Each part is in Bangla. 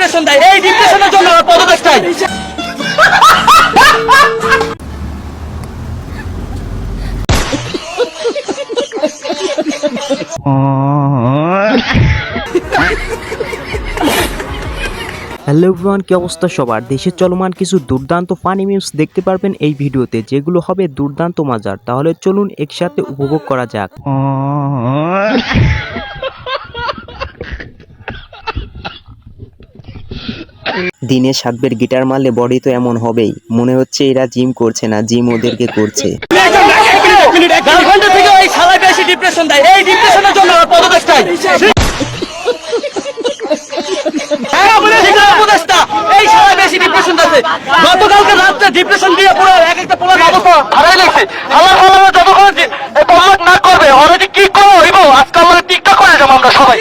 ডিপ্রেশন দেয়, এই ডিপ্রেশনের জন্য আমার পদত্যাগ। হ্যালো এভরিওয়ান, কি অবস্থা সবার? দেশের চলমান কিছু দুর্দান্ত ফানি মিমস দেখতে পারবেন এই ভিডিওতে, যেগুলো হবে দুর্দান্ত মজার। তাহলে চলুন একসাথে উপভোগ করা যাক। দিনে 7 বের গিটার মারলে বডি তো এমন হবেই। মনে হচ্ছে এরা জিম করছে না, জিম ওদেরকে করছে। গার্লফ্রেন্ডের থেকে এই শালা বেশি ডিপ্রেশন দেয়, এই ডিপ্রেশনের জন্য আমার পদত্যাগ। এই শালা বেশি ডিপ্রেশন দিচ্ছে। গতকালকে রাতে ডিপ্রেশন দিয়ে পুরো এক একটা পোলার অবস্থা হারাই লাগছে। আমার বলা যতক্ষণ এই পদত্যাগ না করবে অলরেডি কি করবো হইব, আজকে আমরা টিকটক করে যাবো আমরা সবাই।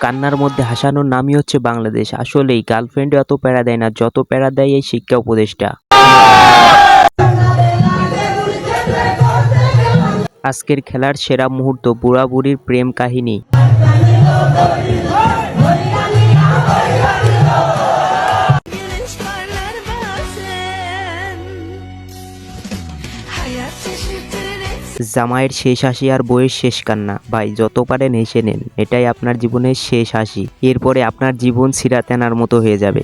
কান্নার মধ্যে হাসানোর নামই হচ্ছে বাংলাদেশ। আসলেই গার্লফ্রেন্ড এত প্যারা দেয় না, যত প্যারা দেয় এই শিক্ষা উপদেশটা। আজকের খেলার সেরা মুহূর্ত, বুড়া বুড়ির প্রেম কাহিনী। জামাইয়ের শেষ হাসি আর বইয়ের শেষ কান্না। ভাই যত পারেন হেসে নেন, এটাই আপনার জীবনের শেষ হাসি। এরপরে আপনার জীবন সিরাতেনার মতো হয়ে যাবে।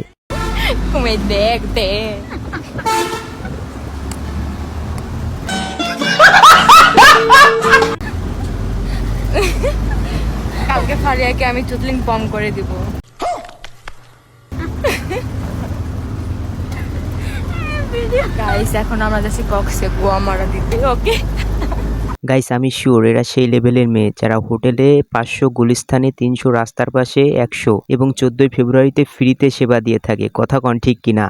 কালকে ফারিয়াকে আমি চুতলিং বম করে দিব। গাইস এখন আমরা যাচ্ছি কক্সে গোয়া মারা দিতে। ওকে গাইস, আমি শিওর এরা সেই লেভেলের মেয়ে যারা হোটেলে 500, গুলিস্তানে 300, রাস্তার পাশে 100 এবং 14 ফেব্রুয়ারিতে ফ্রিতে সেবা দিয়ে থাকে। কথা কন ঠিক কিনা?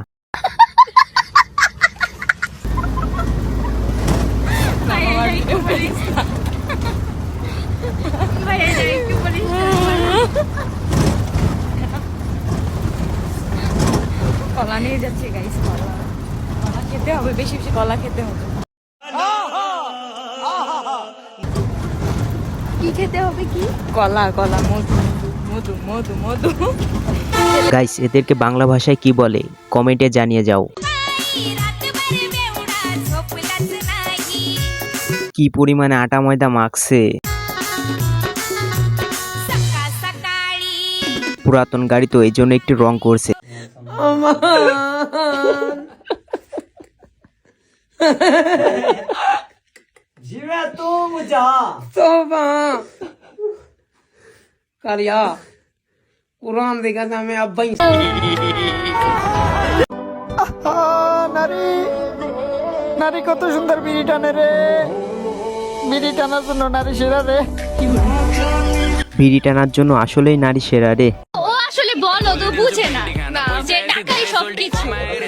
কলা নিয়ে যাচ্ছে গাইস, কলা খেতে হবে, বেশি বেশি কলা খেতে হবে। কি খেতে হবে? কি কলা? কলা, মধু মধু মধু মধু। গাইস, এদেরকে বাংলা ভাষায় কি বলে কমেন্টে জানিয়ে যাও। কি পরিমাণে আটা ময়দা মাখছে। পুরাতন গাড়ি তো এই জন্য একটু রং করছে। कुरान देखा था मैं अब भाई নারী নারী কত সুন্দর বিড়ি টানে রে, বিড়ি টানার জন্য নারী সেরা রে। বিড়ি টানার জন্য আসলেই নারী সেরা রে। ও আসলে বলো তো বুঝে না যে টাকাই সবকিছু।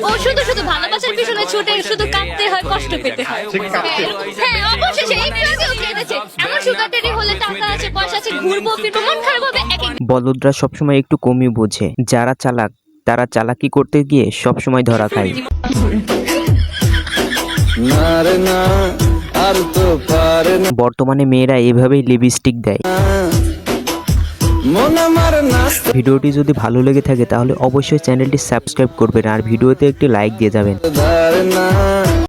ও শুধু শুধু ভালোবাসার পিছনে ছুটে শুধু কাঁদতে হয়, কষ্ট পেতে হয়। হ্যাঁ অবশেষে একটু আগে ও কেঁদেছে। এমন সুগার ডেডি হলে টাকা আছে, পয়সা আছে, ঘুরবো ফিরবো, মন খারাপ হবে। বলদরা সবসময় একটু কমই বোঝে। যারা চালাক তারা চালাকি করতে গিয়ে সবসময় ধরা খায়। বর্তমানে মেয়েরা এভাবেই লিপস্টিক দেয়। ভিডিওটি যদি ভালো লেগে থাকে তাহলে অবশ্যই চ্যানেলটি সাবস্ক্রাইব করবেন আর ভিডিওতে একটি লাইক দিয়ে যাবেন।